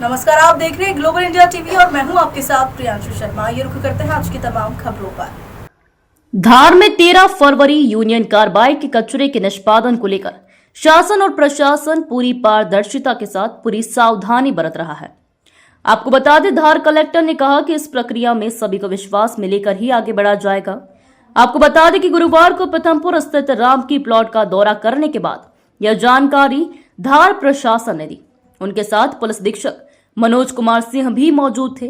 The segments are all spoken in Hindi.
नमस्कार, आप देख रहे हैं ग्लोबल इंडिया टीवी और मैं हूं आपके साथ प्रियांशु शर्मा। ये रुख करते हैं आज की तमाम खबरों पर। धार में 13 फरवरी यूनियन कार्बाइड के कचरे के निष्पादन को लेकर शासन और प्रशासन पूरी पारदर्शिता के साथ पूरी सावधानी बरत रहा है। आपको बता दें, धार कलेक्टर ने कहा कि इस प्रक्रिया में सभी को विश्वास में लेकर ही आगे बढ़ा जाएगा। आपको बता दें कि गुरुवार को प्रथमपुर स्थित राम की प्लॉट का दौरा करने के बाद यह जानकारी धार प्रशासन ने दी। उनके साथ पुलिस अधीक्षक मनोज कुमार सिंह भी मौजूद थे।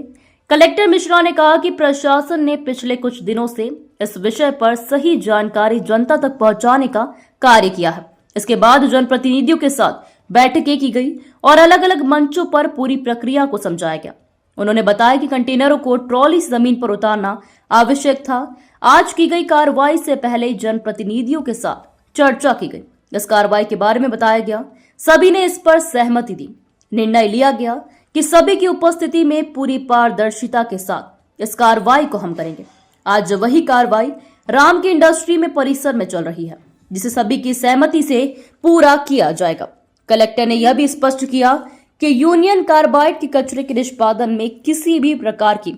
कलेक्टर मिश्रा ने कहा कि प्रशासन ने पिछले कुछ दिनों से इस विषय पर सही जानकारी जनता तक पहुंचाने का कार्य किया है। इसके बाद जनप्रतिनिधियों के साथ बैठकें की गई और अलग अलग मंचों पर पूरी प्रक्रिया को समझाया गया। उन्होंने बताया कि कंटेनरों को ट्रॉली से जमीन पर उतारना आवश्यक था। आज की गई कार्रवाई से पहले जनप्रतिनिधियों के साथ चर्चा की गई। इस कार्रवाई के बारे में बताया गया, सभी ने इस पर सहमति दी। निर्णय लिया गया कि सभी की उपस्थिति में पूरी पारदर्शिता के साथ इस कार्रवाई को हम करेंगे। आज वही कार्रवाई राम की इंडस्ट्री में परिसर में चल रही है, जिसे सभी की सहमति से पूरा किया जाएगा। कलेक्टर ने यह भी स्पष्ट किया कि यूनियन कार्बाइड के कचरे के निष्पादन में किसी भी प्रकार की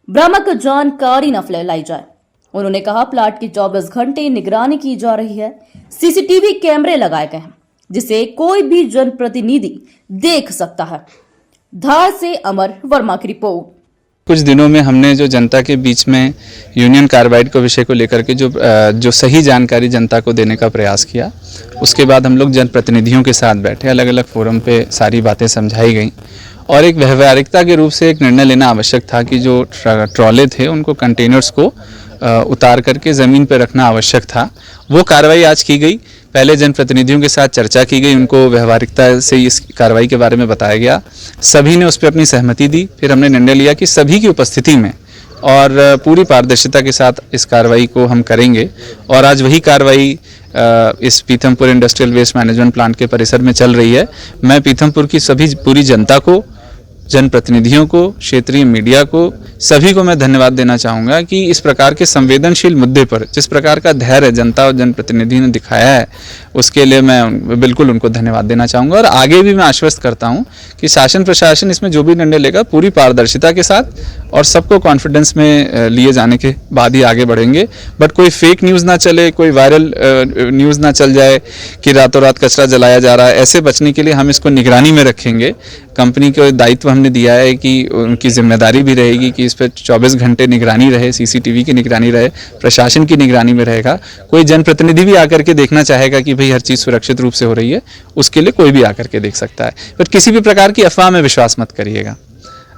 भ्रामक जानकारी न फैलाई जाए। उन्होंने कहा, प्लांट की 24 घंटे निगरानी की जा रही है। सीसीटीवी कैमरे लगाए गए हैं, जिसे कोई भी जनप्रतिनिधि देख सकता है। धार से अमर वर्मा की रिपोर्ट। कुछ दिनों में हमने जो जनता के बीच में यूनियन कार्बाइड को विषय को लेकर के जो सही जानकारी जनता को देने का प्रयास किया, उसके बाद हम लोग जनप्रतिनिधियों के साथ बैठे, अलग अलग फोरम पे सारी बातें समझाई गई और एक व्यवहारिकता के रूप से एक निर्णय लेना आवश्यक था कि जो ट्रॉले थे उनको कंटेनर्स को उतार करके ज़मीन पर रखना आवश्यक था। वो कार्रवाई आज की गई। पहले जनप्रतिनिधियों के साथ चर्चा की गई, उनको व्यवहारिकता से इस कार्रवाई के बारे में बताया गया, सभी ने उस पर अपनी सहमति दी। फिर हमने निर्णय लिया कि सभी की उपस्थिति में और पूरी पारदर्शिता के साथ इस कार्रवाई को हम करेंगे। और आज वही कार्रवाई इस Pithampur industrial waste management plant के परिसर में चल रही है। मैं पीथमपुर की पूरी जनता को, जनप्रतिनिधियों को, क्षेत्रीय मीडिया को, सभी को मैं धन्यवाद देना चाहूँगा कि इस प्रकार के संवेदनशील मुद्दे पर जिस प्रकार का धैर्य जनता और जनप्रतिनिधि ने दिखाया है, उसके लिए मैं बिल्कुल उनको धन्यवाद देना चाहूँगा। और आगे भी मैं आश्वस्त करता हूँ कि शासन प्रशासन इसमें जो भी निर्णय लेगा पूरी पारदर्शिता के साथ और सबको कॉन्फिडेंस में लिए जाने के बाद ही आगे बढ़ेंगे। बट कोई फेक न्यूज़ ना चले, कोई वायरल न्यूज़ ना चल जाए कि रातों रात कचरा जलाया जा रहा है। ऐसे बचने के लिए हम इसको निगरानी में रखेंगे। कंपनी को दायित्व हमने दिया है कि उनकी जिम्मेदारी भी रहेगी कि इस पर 24 घंटे निगरानी रहे, सीसीटीवी की निगरानी रहे, प्रशासन की निगरानी में रहेगा। कोई जनप्रतिनिधि भी आकर के देखना चाहेगा कि भाई हर चीज़ सुरक्षित रूप से हो रही है, उसके लिए कोई भी आकर के देख सकता है। बट किसी भी प्रकार की अफवाह में विश्वास मत करिएगा।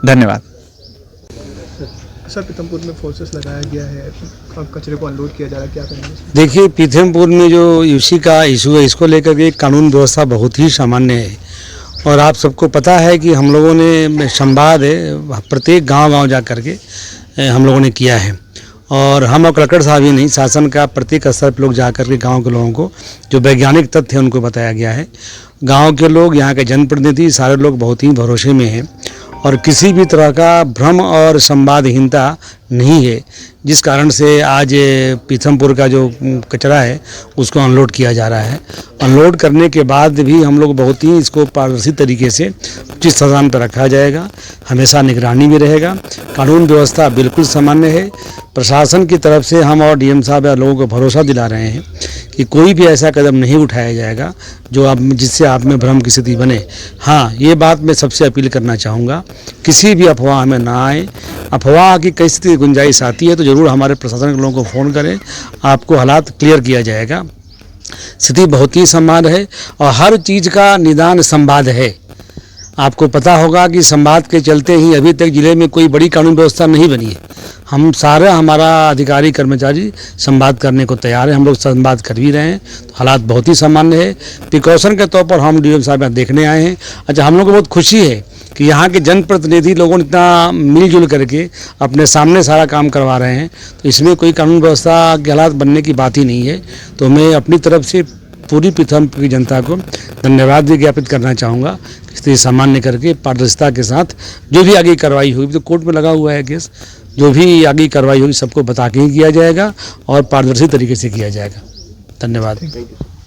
धन्यवाद। सर, पीथमपुर में फोर्सेस लगाया गया है, कचरे को अनलोड किया जा रहा है, क्या करेंगे? देखिए, पीथमपुर में जो यूसी का इशू है, इसको लेकर के कानून व्यवस्था बहुत ही सामान्य है और आप सबको पता है कि हम लोगों ने संवाद प्रत्येक गांव जा कर के हम लोगों ने किया है। और हम और कलेक्टर साहब ही नहीं, शासन का प्रत्येक स्तर पर लोग जा कर के गाँव के लोगों को जो वैज्ञानिक तथ्य है उनको बताया गया है। गाँव के लोग, यहाँ के जनप्रतिनिधि, सारे लोग बहुत ही भरोसे में हैं और किसी भी तरह का भ्रम और संवादहीनता नहीं है, जिस कारण से आज पीथमपुर का जो कचरा है उसको अनलोड किया जा रहा है। अनलोड करने के बाद भी हम लोग बहुत ही इसको पारदर्शी तरीके से उचित स्थान पर रखा जाएगा, हमेशा निगरानी में रहेगा। कानून व्यवस्था बिल्कुल सामान्य है। प्रशासन की तरफ से हम और डीएम साहब या लोगों को भरोसा दिला रहे हैं कि कोई भी ऐसा कदम नहीं उठाया जाएगा जिससे आप में भ्रम की स्थिति बने। हाँ, ये बात मैं सबसे अपील करना चाहूँगा, किसी भी अफवाह में ना आए। अफवाह की कई स्थिति गुंजाइश आती है तो ज़रूर हमारे प्रशासन के लोगों को फ़ोन करें, आपको हालात क्लियर किया जाएगा। स्थिति बहुत ही सामान्य है और हर चीज़ का निदान संवाद है। आपको पता होगा कि संवाद के चलते ही अभी तक जिले में कोई बड़ी कानून व्यवस्था नहीं बनी है। हम सारा हमारा अधिकारी कर्मचारी संवाद करने को तैयार है, हम लोग संवाद कर भी रहे हैं। तो हालात बहुत ही सामान्य है। प्रिकॉशन के तौर पर हम डीएम साहब यहाँ देखने आए हैं। अच्छा, हम लोग को बहुत खुशी है कि यहाँ के जनप्रतिनिधि लोगों ने इतना मिलजुल करके अपने सामने सारा काम करवा रहे हैं, तो इसमें कोई कानून व्यवस्था के हालात बनने की बात ही नहीं है। तो मैं अपनी तरफ से पूरी पीथमपुर की जनता को धन्यवाद भी ज्ञापित करना चाहूँगा। स्थिति सामान्य करके पारदर्शिता के साथ जो भी आगे कार्रवाई होगी, तो कोर्ट में लगा हुआ है केस, जो भी आगे कार्रवाई होगी सबको बता के ही किया जाएगा और पारदर्शी तरीके से किया जाएगा। धन्यवाद।